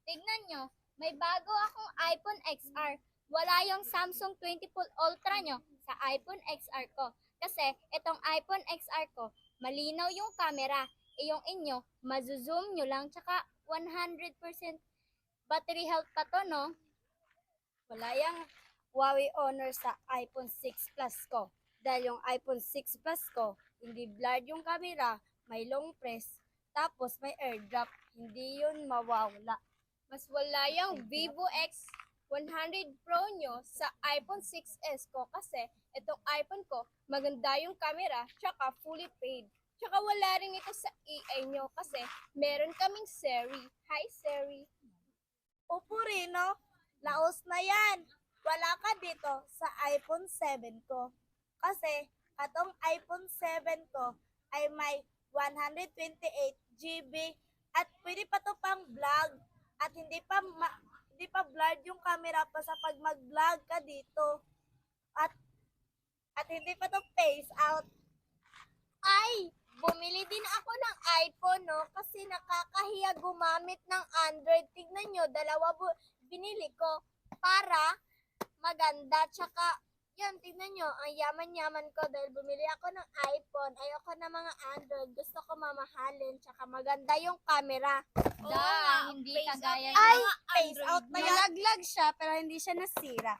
Tignan nyo, may bago akong iPhone XR. Wala yung Samsung 20 Fold Ultra nyo sa iPhone XR ko. Kasi itong iPhone XR ko, malinaw yung camera. Yung inyo, mazoom nyo lang, tsaka 100% battery health pa to, no? Wala yung Huawei Honor sa iPhone 6 Plus ko. Dahil yung iPhone 6 Plus ko, hindi blurred yung camera, may long press, tapos may airdrop. Hindi yun mawawala. Mas wala yung Vivo X100 Pro nyo sa iPhone 6s ko kasi itong iPhone ko, maganda yung camera, tsaka fully paid. Tsaka wala rin ito sa EA nyo kasi meron kaming Seri. Hi, Seri. Opo, Rino. Laos na yan. Wala ka dito sa iPhone 7 ko. Kasi, atong iPhone 7 ko ay may 128 GB at pwede pa to pang vlog at hindi pa blurred yung camera pa sa pag mag-vlog ka dito. At hindi pa to face out. Ay, bumili din ako ng iPhone, no? Kasi nakakahiya gumamit ng Android. Tignan nyo, binili ko para maganda. Tsaka, yun, tignan nyo, ang yaman-yaman ko dahil bumili ako ng iPhone. Ayoko na mga Android. Gusto ko mamahalin. Tsaka maganda yung camera. Hindi kagaya Ay, yung face out na yan. Nalaglag siya, pero hindi siya nasira.